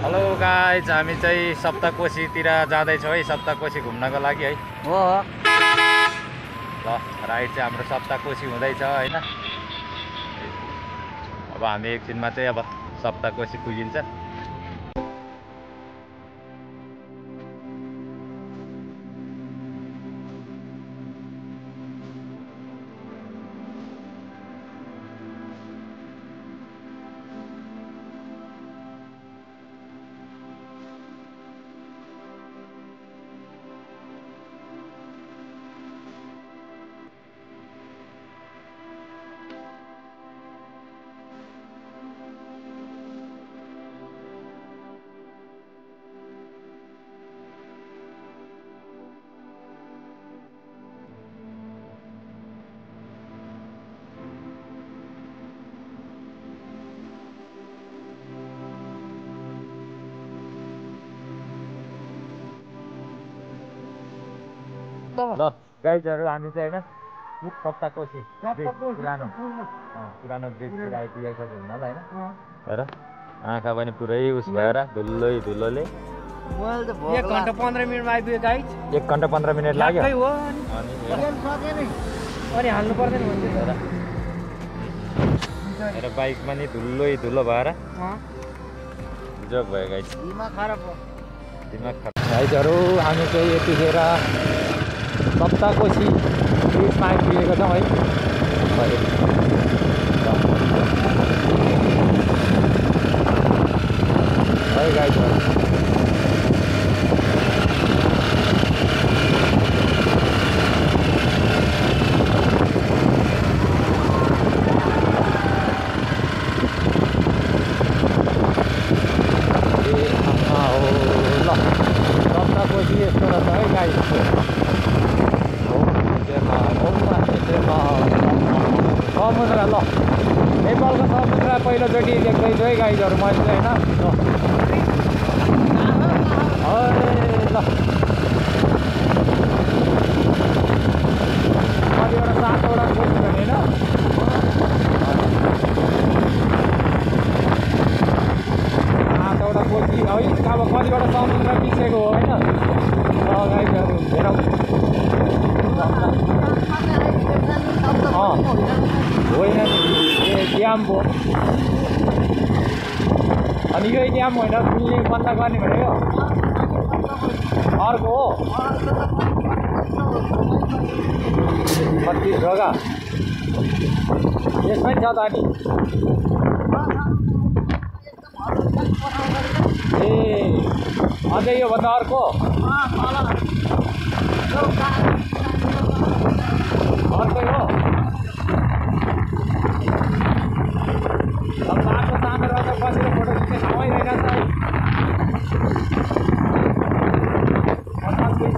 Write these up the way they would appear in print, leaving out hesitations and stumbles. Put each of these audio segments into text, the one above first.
Hello guys, हामी चाहिँ सप्तकोशीतिर जाँदैछौँ है, सप्तकोशी घुम्नको लागि है। हो ल राइड चाहिँ हाम्रो सप्तकोशी हुँदैछ होइन। अब हामी एकछिनमा चाहिँ अब सप्तकोशी पुगिन्छ। ल गाइजहरू, हामी चाहिँ होइन सप्तकोशी पुरानो ब्रिजतिर आइपुगेको छ घुम्नलाई होइन। हेर आँखा पनि पुरै उस भएर धुलोले 1 घन्टा 15 मिनेटमा आइपुग्यो गाइज। 1 घन्टा 15 मिनट लाग्यो। अनि हाल्नु पर्दैन भन्छ। हेर बाइकमा नि धुलो भएर जोक भयो गाइज। दिमाग खराब गाइजहरू, हामी चाहिँ यतिखेर सप्तकोशी ब्रिजमा आइपुगेको छौँ है। है गाइजहरू, सप्तकोशी यस्तो रहेछ है गाइज। समुद्र ल नेपालको समुद्र पहिलोचोटि देख्दैछु है गाइजहरू मैले चाहिँ होइन। ल कतिवटा 7वटा कोशी भने होइन, 7वटा कोशी है। अब कतिवटा समुद्र मिसेको हो होइन। ल गाइजहरू हेरौँ। होइन ए ड्याम हो। अनि यो ड्याम होइन मिल्ने बन्द गर्ने भनेको अर्को हो। कति जग्गा यसमै छ त नि। ए अझै योभन्दा अर्को अर्कै हो। अब बाटो सानो रहेछ, बसेर फोटो खिच्ने ठाउँै रहेन त है। 50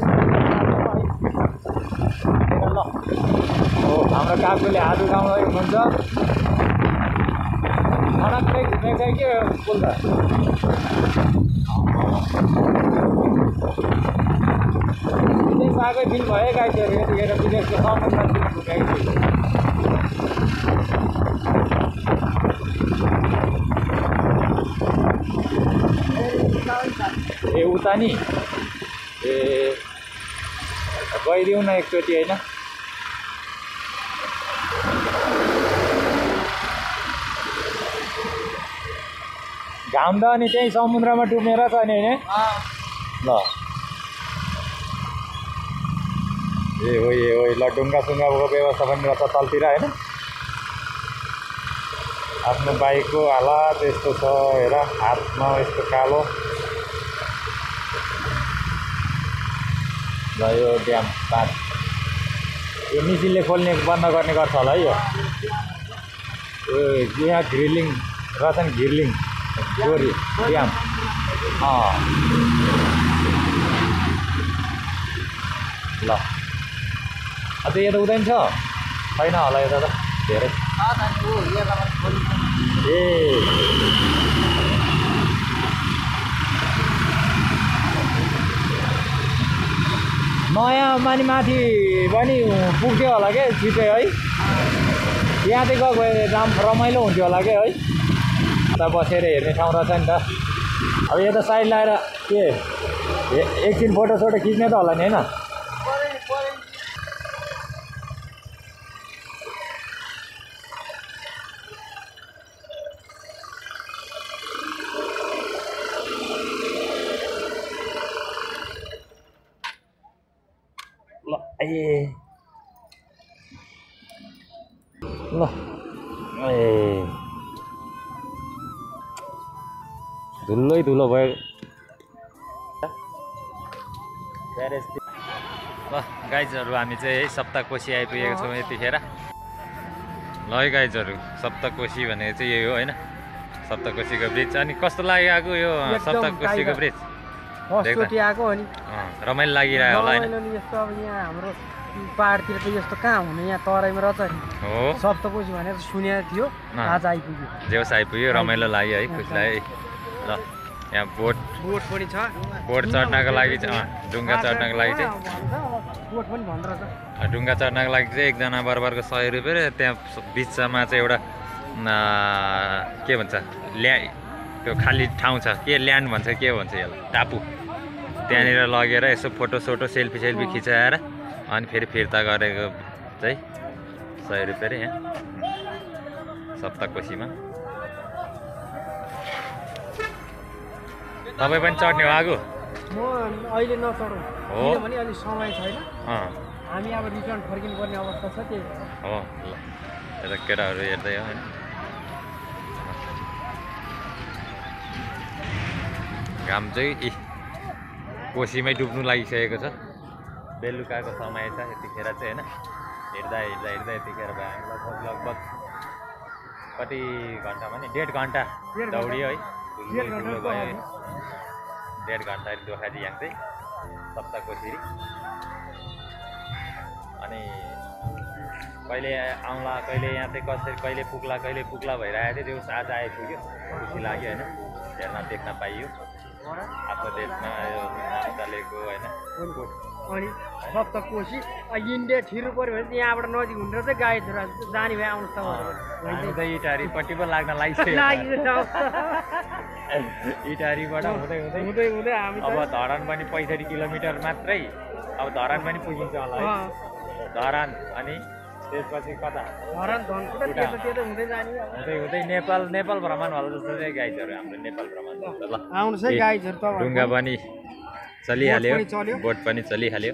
ल हो हाम्रो काकुले हात उठाउँदै हुनुहुन्छ। खडक्कै घुमेको के पुल त। विदेश आएकै फिल भयो गाइजहरू। यतिखेर विदेशको समुद्रतिर घुमेको छु। ए उता नि ए गइदिउँ न एकचोटि होइन। घाम त अनि त्यही समुद्रमा डुबेर छ नि होइन। ल ए ल ढुङ्गासुङ्गाको व्यवस्था पनि रहेछ तलतिर होइन। आफ्नो बाइकको हालत यस्तो छ हेर, हातमा यस्तो कालो। ल यो ड्याम बाँध यो मिसिनले खोल्ने बन्द गर्ने गर्छ होला है। यो यहाँ घिर्लिङ रहेछ नि, घिर्लिङ गोरी ड्याम। ल अझै यता उदैन छ छैन होला यता त धेरै। ए नयाँ माथि पनि पुग्थ्यो होला के छिटै है। यहाँ चाहिँ गएको रमाइलो हुन्थ्यो होला के है। उता बसेर हेर्ने ठाउँ रहेछ नि त। अब यता साइड लगाएर के एकछिन फोटोसोटो खिच्ने त होला नि होइन ल धुलै धुलो भयो ल गाइजहरू हामी चाहिँ है सप्तकोशी आइपुगेको छौँ यतिखेर ल है गाइजहरू सप्तकोशी भनेको चाहिँ यही हो होइन सप्तकोशीको ब्रिज अनि कस्तो लाग्यो आएको यो सप्तकोशीको ब्रिज आएको हो नि रमाइलो लागिरह्यो होला होइन यस्तो अब यहाँ हाम्रो पहाडतिर त यस्तो कहाँ हुने यहाँ तराईमा रहेछ नि हो सप्तकोशी भनेर सुनेको थियो आज आइपुग्यो जेउस आइपुग्यो रमाइलो लाग्यो है खुसी लाग्यो ल यहाँ बोट पनि छ बोट चढ्नको लागि चाहिँ डुङ्गा चढ्नको लागि चाहिँ बोट पनि भन्दो रहेछ डुङ्गा चढ्नको लागि चाहिँ एकजना बराबरको 100 रुपियाँ त्यहाँ बिचमा चाहिँ एउटा के भन्छ त्यो खाली ठाउँ छ के ल्यान्ड भन्छ के भन्छ यसलाई टापु त्यहाँनिर लगेर यसो फोटोसोटो सेल्फी खिचाएर अनि फेरि फिर्ता गरेको चाहिँ 100 रुपियाँ रे यहाँ सप्तकोशीमा तपाईँ पनि चढ्ने हो आगो म अहिले नचढौँ किनभने अहिले समय छैन हामी अब रिटर्न फर्किनुपर्ने अवस्था छ त्यही हो ल यता केटाहरू हेर्दै हो होइन घाम चाहिँ कोसीमै डुब्नु लागिसकेको छ बेलुकाको समय छ यतिखेर चाहिँ होइन हिँड्दा यतिखेर भयो लगभग कति घन्टामा नि 1.5 घन्टा दौडियो है ठुलो भयो 1.5 घन्टा दोखाजी यहाँ चाहिँ सप्तकोशी अनि कहिले आउँला कहिले यहाँ चाहिँ कसरी कहिले पुग्ला भइरहेको थियो त्यो आज आइपुग्यो खुसी लाग्यो होइन हेर्न देख्न पाइयो आफ्नो देशमा यो नाम चलेको होइन अनि सप्तकोशी इन्डिया छिर्नु पऱ्यो भने चाहिँ यहाँबाट नजिक हुँदो चाहिँ गाई छोरा जाने भए आउनु त इटारीपट्टि पो लाग्न लागिसक्यो इटारीबाट हुँदै हामी अब धरान पनि 65 किलोमिटर मात्रै अब धरान पनि पुगिन्छ होला है धरान अनि त्यसपछि कता हुँदै नेपाल भ्रमण होला जस्तो चाहिँ गाइजहरू हाम्रो नेपाल भ्रमण ल आउनुहोस् है गाइजहरू त डुङ्गा पनि चलिहाल्यो बोट पनि चलिहाल्यो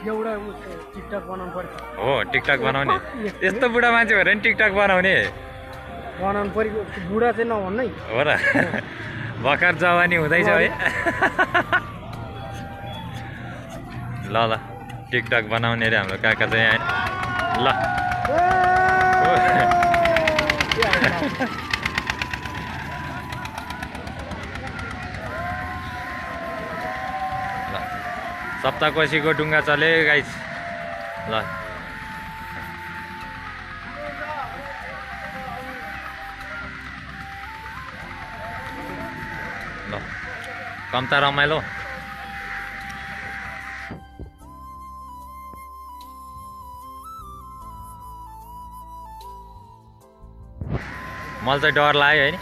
एउटा टिकटक बनाउनु पर्छ हो टिकटक बनाउने यस्तो बुढा मान्छे भएर नि टिकटक बनाउने परेको बुढा चाहिँ नभन्नु है हो र भर्खर जवानी हुँदैछ है ल टिकटक बनाउने रे हाम्रो काका चाहिँ ल सप्तकोशीको डुङ्गा चले गाइस ल कम्ता रमाइलो मलाई चाहिँ डर लाग्यो है नि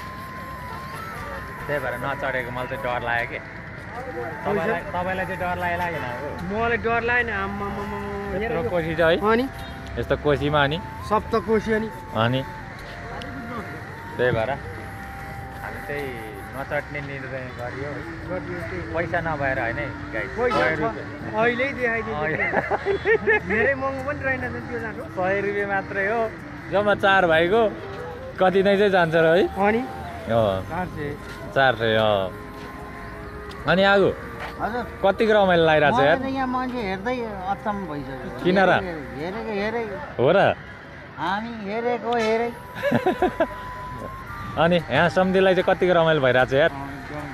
त्यही भएर नचढेको मलाई चाहिँ डर लाग्यो कि तपाईँलाई चाहिँ डर लागेन मलाई डर लागेन यत्रो कोसी छ है अनि यस्तो कोसीमा अनि सप्तकोशी अनि त्यही भएर हामी चाहिँ नचट्ने निर्णय गरियो पैसा नभएर होइन अहिले धेरै महँगो पनि रहेन त्यो जानु 100 रुपियाँ मात्रै हो जम्मा 4 भाइको कति नै चाहिँ जान्छ र है अनि 400 अनि आगो कतिको रमाइलो लागिरहेको छ यार यहाँ मान्छे हेर्दै अचम्म भइसक्यो किन र हेरे हो र हामी हेरेको हेरे अनि यहाँ सम्धिलाई चाहिँ कतिको रमाइलो भइरहेको छ यार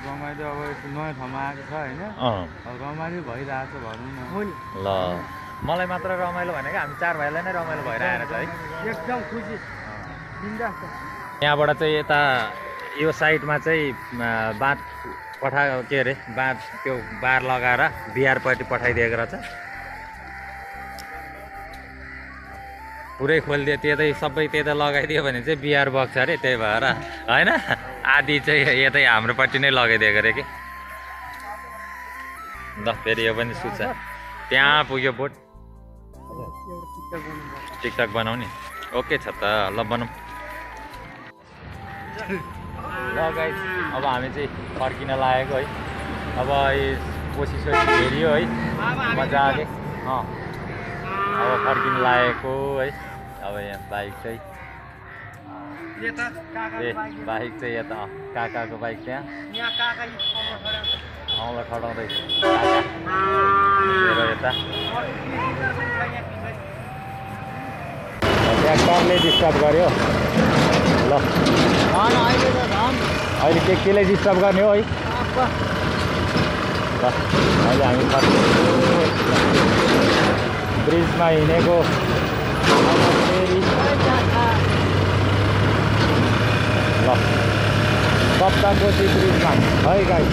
रमाइलो अब नयाँ ठाउँमा आएको छ होइन रमाइलो भइरहेको छ भनौँ न ल मलाई मात्र रमाइलो भनेको हामी 4 भाइलाई नै रमाइलो भइरहेको छ है एकदम खुसी यहाँबाट चाहिँ यता यो साइडमा चाहिँ बाँध के अरे बाँध त्यो बार लगाएर बिहारपट्टि पठाइदिएको रहेछ पुरै खोलिदियो त्यतै सबै त्यता लगाइदियो भने चाहिँ बिहार बग्छ अरे त्यही भएर होइन आधी चाहिँ यतै हाम्रोपट्टि नै लगाइदिएको अरे कि ल फेरि यो पनि सुत्छ त्यहाँ पुग्यो बोट टिकटक बनाउने ओके छ त ल बनाऊँ ल गाइस अब हामी चाहिँ फर्किन लागेको है अब कोसिस हेऱ्यो है मजाले अब फर्किन लागेको है अब यहाँ बाइक चाहिँ बाइक चाहिँ यता काकाको बाइक त्यहाँ औँला खटाउँदैछ मेरो यता ट्र्याक्टरले डिस्टर्ब गर्यो ल अहिले केले डिस्टर्ब गर्ने हो है ल अहिले हामी ब्रिजमा हिँडेको ल सप्ताहपछि ब्रिजमा है गाई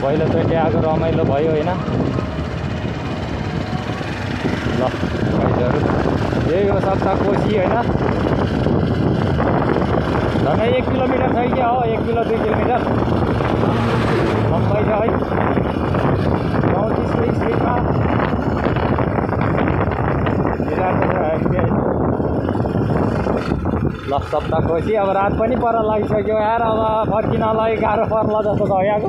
पहिलोचोटि आएको रमाइलो भयो होइन ल भाइहरू यही हो सप्ताहपछि होइन झन्डै 1 किलोमिटर छ क्या हो 1 किलो 2 किलोमिटर लम्बाइ छ है 34 स्पिडमा ल सप्ताहपछि अब रात पनि पर लागिसक्यो यार अब फर्किनलाई गाह्रो पर्ला जस्तो छ यहाँको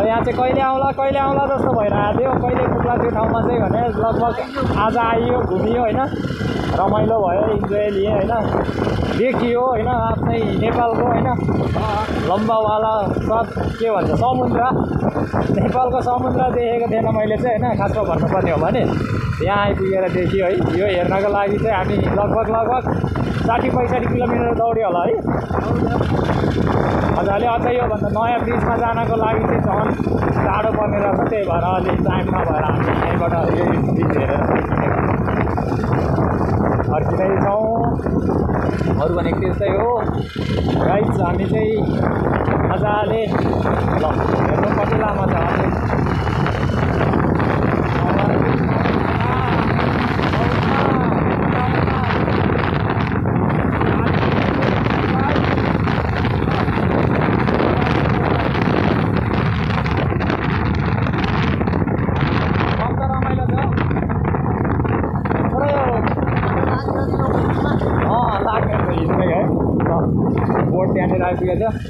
यहाँ चाहिँ कहिले आउँला जस्तो भइरहेको थियो कहिले पुग्ला त्यो ठाउँमा चाहिँ भने लगभग आज आइयो घुमियो होइन रमाइलो भयो इन्जोय लिए होइन देखियो होइन आफ्नै नेपालको होइन लम्बावाला सब के भन्छ समुद्र नेपालको समुद्र देखेको थिएन मैले चाहिँ होइन खासमा भन्नुपर्ने हो भने यहाँ आइपुगेर देखियो है यो हेर्नको लागि चाहिँ हामी लगभग 60-65 किलोमिटर दौड्यो होला है मजाले अझ योभन्दा नयाँ ब्रिजमा जानको लागि चाहिँ झन् टाढो पर्ने रहेछ त्यही भएर अलि टाइम नभएर हामी यहीँबाट यो ब्रिज हेरेर फर्किँदैछौँ अरू भनेको त्यस्तै हो गाइस हामी चाहिँ मजाले ल हेर्नु कति लामो छ बोट त्यहाँनिर आइपुगेको छ